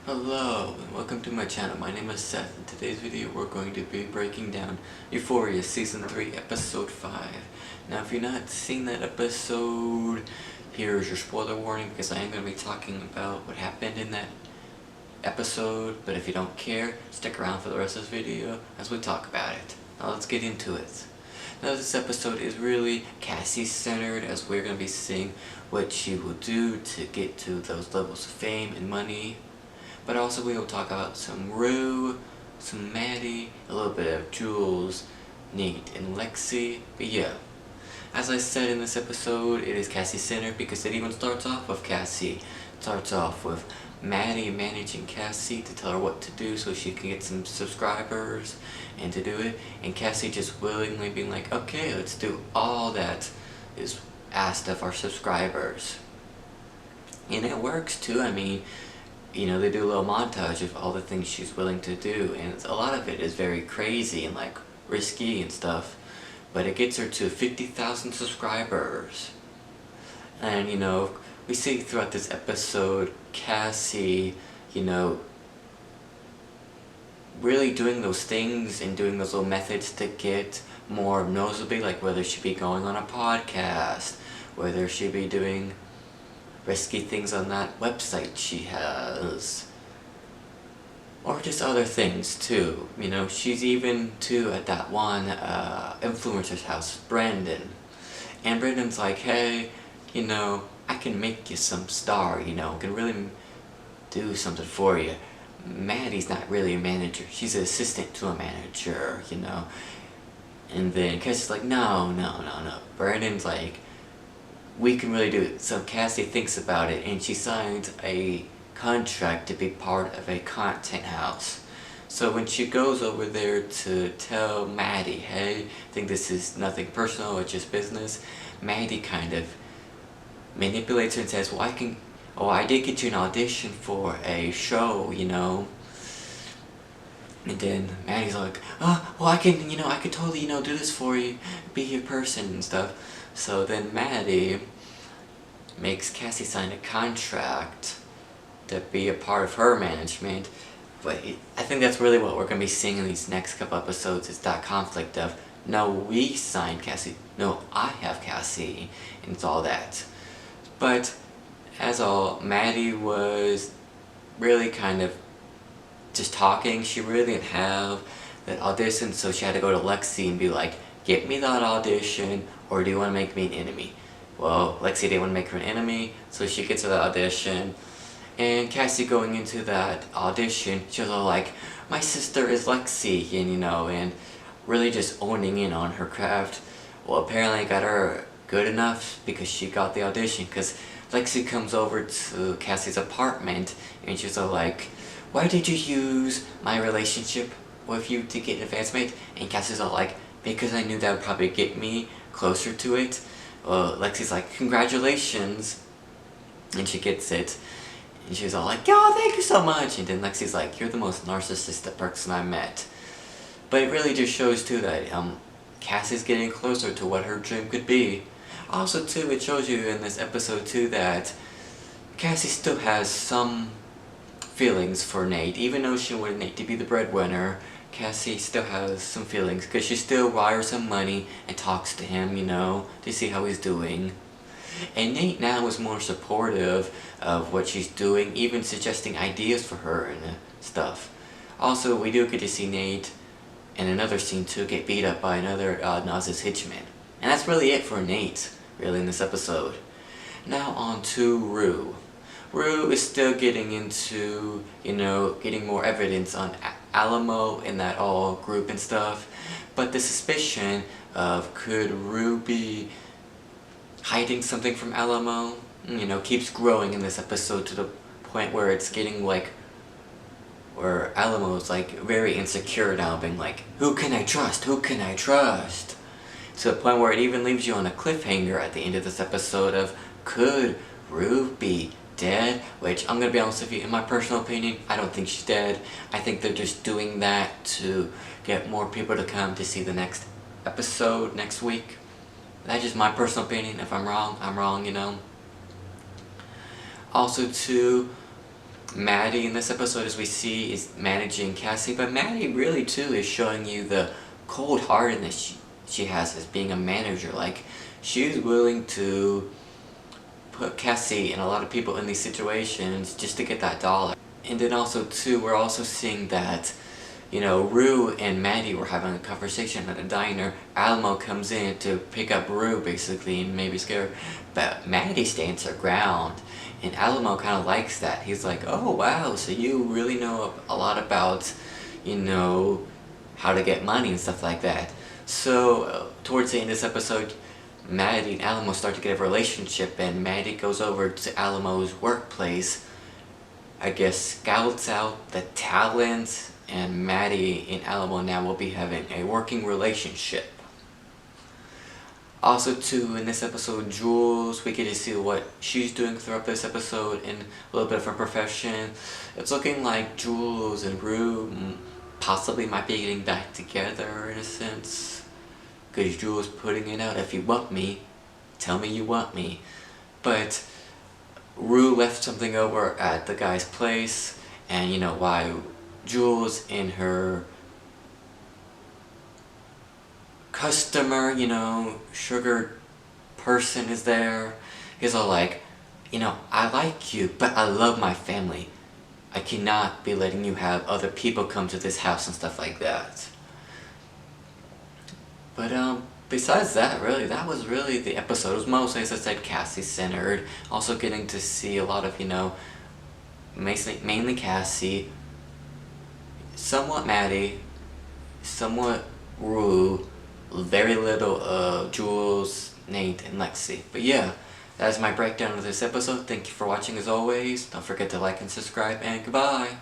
Hello and welcome to my channel. My name is Seth. In today's video we're going to be breaking down Euphoria Season 3 Episode 5. Now if you've not seen that episode, here's your spoiler warning because I am going to be talking about what happened in that episode, but if you don't care, stick around for the rest of this video as we talk about it. Now let's get into it. Now this episode is really Cassie centered as we're going to be seeing what she will do to get to those levels of fame and money. But also we will talk about some Rue, some Maddie, a little bit of Jules, Nate, and Lexi. But yeah, as I said in this episode, it is Cassie centered because it even starts off with Cassie. It starts off with Maddie managing Cassie to tell her what to do so she can get some subscribers and to do it. And Cassie just willingly being like, okay, let's do all that is asked of our subscribers. And it works too. I mean, you know, they do a little montage of all the things she's willing to do, and a lot of it is very crazy and like risky and stuff, but it gets her to 50,000 subscribers. And you know, we see throughout this episode Cassie, you know, really doing those things and doing those little methods to get more noticeable, like whether she be going on a podcast, whether she be doing risky things on that website she has, or just other things too. You know, she's even too at that one influencer's house, Brandon, and Brandon's like, hey, you know, I can make you some star, you know, can really do something for you. Maddie's not really a manager, she's an assistant to a manager, you know. And then Cassie's like, no. Brandon's like, we can really do it. So Cassie thinks about it and she signs a contract to be part of a content house. So when she goes over there to tell Maddie, hey, I think this is nothing personal, it's just business, Maddie kind of manipulates her and says, well, I did get you an audition for a show, you know. And then Maddie's like, oh, well, I can totally, you know, do this for you, be your person and stuff. So then Maddie makes Cassie sign a contract to be a part of her management. But I think that's really what we're going to be seeing in these next couple episodes, is that conflict of, no, we signed Cassie, no, I have Cassie, and it's all that. But as all, Maddie was really kind of just talking. She really didn't have that audition, so she had to go to Lexi and be like, get me that audition, or do you want to make me an enemy? Well, Lexi didn't want to make her an enemy, so she gets to the audition. And Cassie going into that audition, she was all like, my sister is Lexi, and you know, and really just owning in on her craft. Well, apparently it got her good enough because she got the audition, because Lexi comes over to Cassie's apartment and she's all like, why did you use my relationship with you to get advancement? And Cassie's all like, because I knew that would probably get me closer to it. Lexi's like, congratulations, and she gets it, and she's all like, oh, thank you so much, and then Lexi's like, you're the most narcissistic person I met. But it really just shows too that Cassie's getting closer to what her dream could be. Also too, it shows you in this episode too that Cassie still has some feelings for Nate. Even though she wanted Nate to be the breadwinner, Cassie still has some feelings because she still wires him money and talks to him, you know, to see how he's doing. And Nate now is more supportive of what she's doing, even suggesting ideas for her and stuff. Also, we do get to see Nate in another scene too get beat up by another Naz's hitchman. And that's really it for Nate, really, in this episode. Now on to Rue. Rue is still getting into, you know, getting more evidence on Alamo and that all group and stuff, but the suspicion of could Rue be hiding something from Alamo, you know, keeps growing in this episode to the point where it's getting like, where Alamo's like very insecure now, being like, who can I trust, who can I trust? To the point where it even leaves you on a cliffhanger at the end of this episode of, could Rue be dead? Which, I'm gonna be honest with you, in my personal opinion, I don't think she's dead. I think they're just doing that to get more people to come to see the next episode next week. That's just my personal opinion. If I'm wrong, I'm wrong, you know. Also too, Maddie in this episode, as we see, is managing Cassie, but Maddie really too is showing you the cold-heartedness she has as being a manager. Like, she's willing to put Cassie and a lot of people in these situations just to get that dollar. And then also too, we're also seeing that, you know, Rue and Maddie were having a conversation at a diner. Alamo comes in to pick up Rue basically and maybe scare her, but Maddie stands her ground. And Alamo kind of likes that. He's like, oh wow, so you really know a lot about, you know, how to get money and stuff like that. So towards the end of this episode, Maddie and Alamo start to get a relationship, and Maddie goes over to Alamo's workplace, I guess scouts out the talent, and Maddie and Alamo now will be having a working relationship. Also too, in this episode, Jules, we get to see what she's doing throughout this episode in a little bit of her profession. It's looking like Jules and Rue possibly might be getting back together in a sense. Because Jules putting it out, if you want me, tell me you want me. But Rue left something over at the guy's place, and you know why Jules in her customer, you know, sugar person is there. He's all like, you know, I like you, but I love my family. I cannot be letting you have other people come to this house and stuff like that. But besides that, really, that was really the episode. It was mostly, as I said, Cassie-centered. Also getting to see a lot of, you know, mainly Cassie, somewhat Maddie, somewhat Rue, very little Jules, Nate, and Lexi. But yeah, that is my breakdown of this episode. Thank you for watching as always. Don't forget to like and subscribe, and goodbye!